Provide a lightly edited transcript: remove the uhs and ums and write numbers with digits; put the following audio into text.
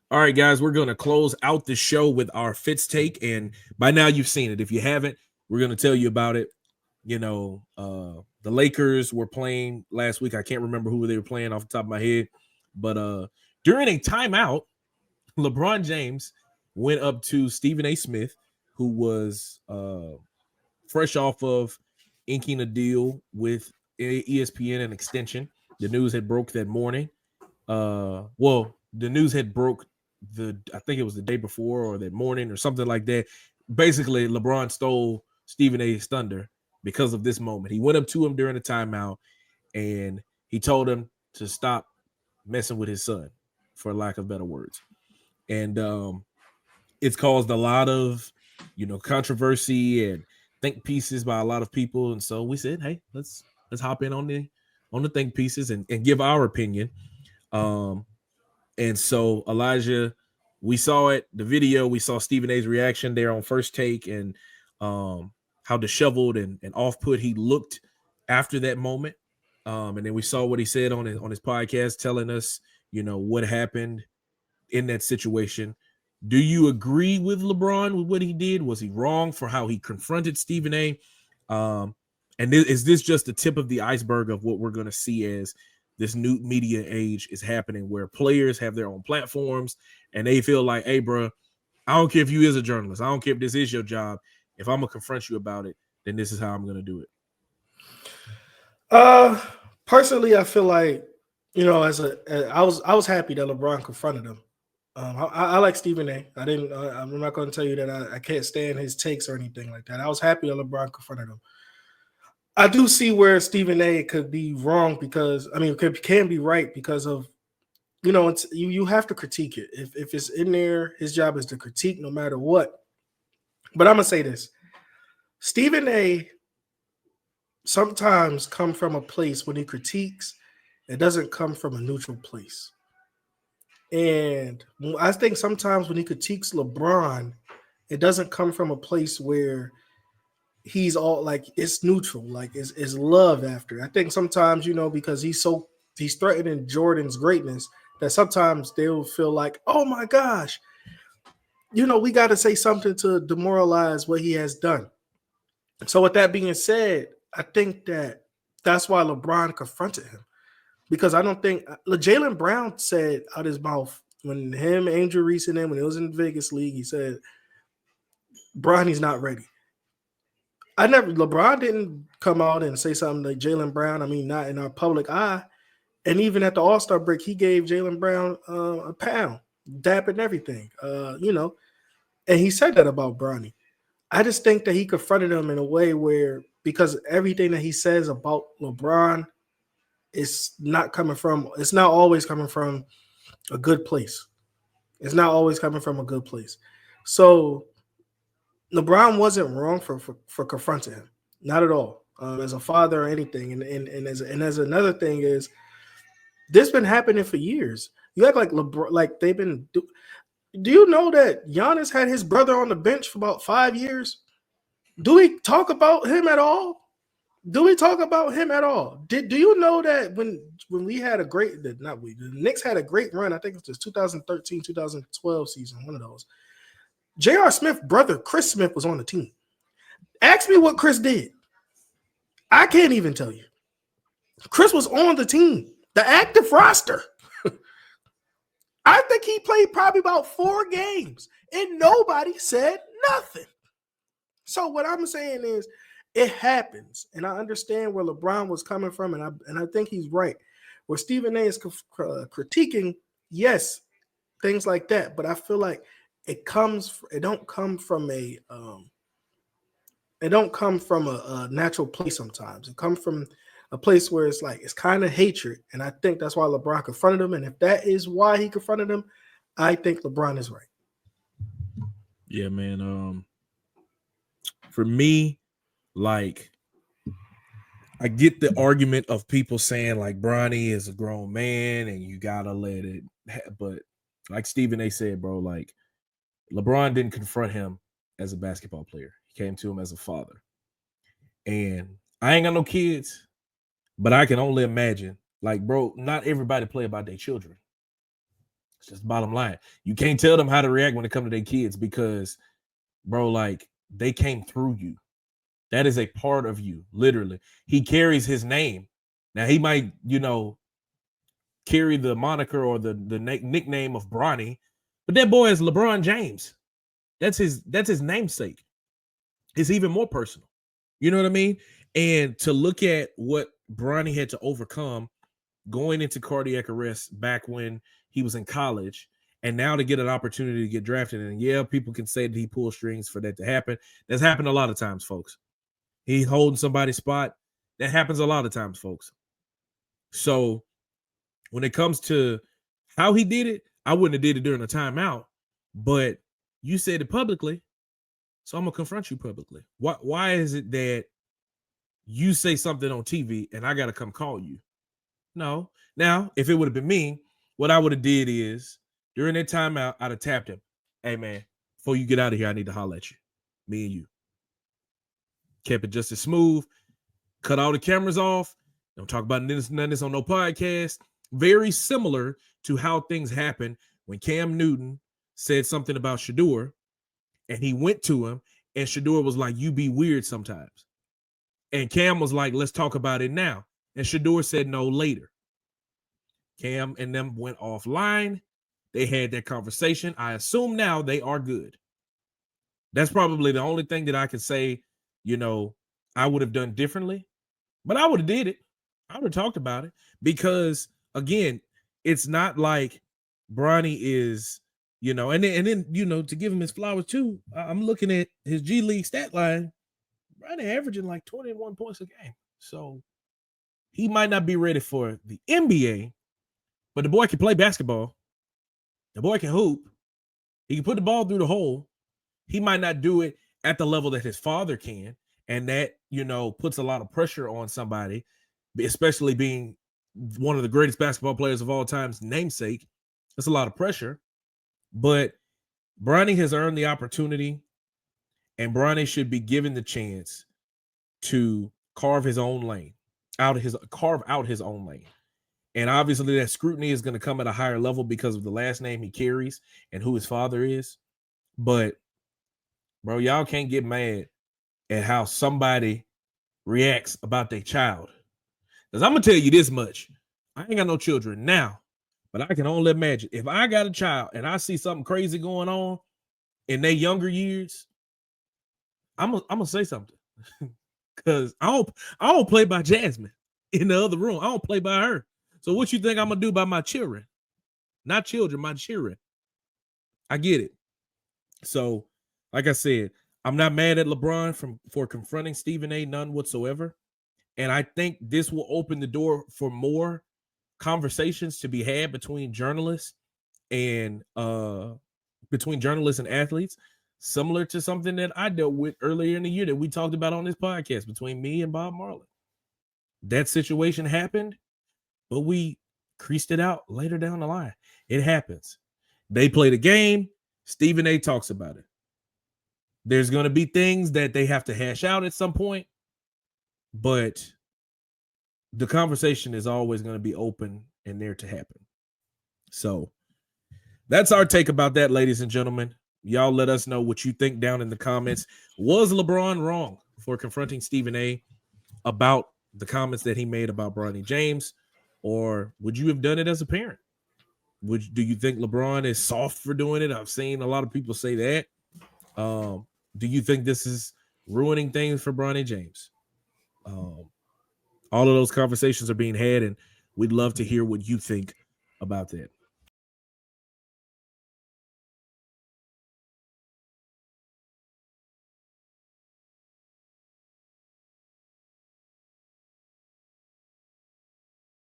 All right, guys, we're going to close out the show with our Fitz take. And by now you've seen it. If you haven't, we're going to tell you about it. The Lakers were playing last week. I can't remember who they were playing off the top of my head. But during a timeout, LeBron James went up to Stephen A. Smith, who was fresh off of inking a deal with ESPN and extension. The news had broke that morning. The news had broke I think it was the day before or that morning or something like that. Basically, LeBron stole Stephen A's thunder because of this moment. He went up to him during the timeout and he told him to stop messing with his son, for lack of better words. And it's caused a lot of controversy and think pieces by a lot of people. And so we said, hey, let's hop in on the think pieces and give our opinion. And so Elijah, we saw it, the video, we saw Stephen A's reaction there on First Take, and how disheveled and off put he looked after that moment. And then we saw what he said on his podcast, telling us, what happened in that situation. Do you agree with LeBron with what he did? Was he wrong for how he confronted Stephen A? And is this just the tip of the iceberg of what we're going to see as this new media age is happening, where players have their own platforms and they feel like, hey, bro, I don't care if you is a journalist. I don't care if this is your job. If I'm going to confront you about it, then this is how I'm going to do it. Personally, I feel like, I was happy that LeBron confronted him. I like Stephen A. I'm not going to tell you that I can't stand his takes or anything like that. I was happy that LeBron confronted him. I do see where Stephen A. could be wrong because, can be right because of, it's you have to critique it. If it's in there, his job is to critique no matter what. But I'm going to say this. Stephen A. sometimes come from a place when he critiques, it doesn't come from a neutral place. And I think sometimes when he critiques LeBron, it doesn't come from a place where he's all like it's neutral, like it's love after. I think sometimes, because he's threatening Jordan's greatness, that sometimes they'll feel like, oh my gosh, we got to say something to demoralize what he has done. So with that being said, I think that's why LeBron confronted him, because I don't think Jaylen Brown said out his mouth when him, Angel Reese, and him, when it was in the Vegas League, he said, Bronny's not ready. LeBron didn't come out and say something like Jaylen Brown. Not in our public eye. And even at the All-Star break, he gave Jaylen Brown a pound, dap and everything, and he said that about Bronny. I just think that he confronted him in a way where, because everything that he says about LeBron it's not always coming from a good place. It's not always coming from a good place. So LeBron wasn't wrong for confronting him, not at all, as a father or anything. And as another thing is, this been happening for years. You act like LeBron, like they've been. Do you know that Giannis had his brother on the bench for about 5 years? Do we talk about him at all? Do you know that when we had the Knicks had a great run, I think it was 2013, 2012 season, one of those. J.R. Smith's brother, Chris Smith, was on the team. Ask me what Chris did. I can't even tell you. Chris was on the team, the active roster. I think he played probably about 4 games, and nobody said nothing. So what I'm saying is, it happens, and I understand where LeBron was coming from, and I think he's right. Where Stephen A. is critiquing, yes, things like that, but I feel like it don't come from a natural place. Sometimes it comes from a place where it's kind of hatred, and I think that's why LeBron confronted him. And if that is why he confronted him, I think LeBron is right. Yeah, man. For me, like, I get the argument of people saying like Bronny is a grown man and you gotta let it, but like Stephen A. said, bro, like LeBron didn't confront him as a basketball player. He came to him as a father. And I ain't got no kids, but I can only imagine, like, bro, not everybody play about their children. It's just the bottom line. You can't tell them how to react when it comes to their kids because, bro, like they came through you. That is a part of you, literally. He carries his name. Now he might, carry the moniker or the nickname of Bronny, but that boy is LeBron James. That's his namesake. It's even more personal. You know what I mean? And to look at what Bronny had to overcome going into cardiac arrest back when he was in college, and now to get an opportunity to get drafted. And yeah, people can say that he pulled strings for that to happen. That's happened a lot of times, folks. He's holding somebody's spot. That happens a lot of times, folks. So when it comes to how he did it, I wouldn't have did it during a timeout, but you said it publicly, so I'm gonna confront you publicly. Why is it that you say something on TV and I gotta come call you? No. Now, if it would have been me, what I would have did is during that timeout, I'd have tapped him. Hey man, before you get out of here, I need to holler at you. Me and you. Kept it just as smooth. Cut all the cameras off. Don't talk about none of this on no podcast. Very similar to how things happened when Cam Newton said something about Shador, and he went to him, and Shador was like, "You be weird sometimes." And Cam was like, "Let's talk about it now." And Shador said no later. Cam and them went offline. They had that conversation. I assume now they are good. That's probably the only thing that I can say, I would have done differently. But I would have did it. I would have talked about it because, again, it's not like Bronny is, and then to give him his flowers too. I'm looking at his G League stat line. Bronny averaging like 21 points a game. So he might not be ready for the NBA, but the boy can play basketball. The boy can hoop. He can put the ball through the hole. He might not do it at the level that his father can. And that, puts a lot of pressure on somebody, especially being one of the greatest basketball players of all time's namesake. That's a lot of pressure. But Bronny has earned the opportunity, and Bronny should be given the chance to carve his own lane, carve out his own lane. And obviously that scrutiny is going to come at a higher level because of the last name he carries and who his father is. But, bro, y'all can't get mad at how somebody reacts about their child. Because I'm going to tell you this much. I ain't got no children now, but I can only imagine if I got a child and I see something crazy going on in their younger years, I'm gonna say something. Because I don't play by Jasmine in the other room. I don't play by her. So what you think I'm going to do by my children? Not children, my children. I get it. So, like I said, I'm not mad at LeBron for confronting Stephen A. None whatsoever. And I think this will open the door for more conversations to be had between journalists and athletes, similar to something that I dealt with earlier in the year that we talked about on this podcast between me and Bob Marley. That situation happened, but we creased it out later down the line. It happens. They play the game. Stephen A. talks about it. There's going to be things that they have to hash out at some point, but the conversation is always going to be open and there to happen. So that's our take about that, ladies and gentlemen. Y'all let us know what you think down in the comments. Was LeBron wrong for confronting Stephen A. about the comments that he made about Bronny James? Or would you have done it as a parent? Do you think LeBron is soft for doing it? I've seen a lot of people say that. Do you think this is ruining things for Bronny James? All of those conversations are being had, and we'd love to hear what you think about that.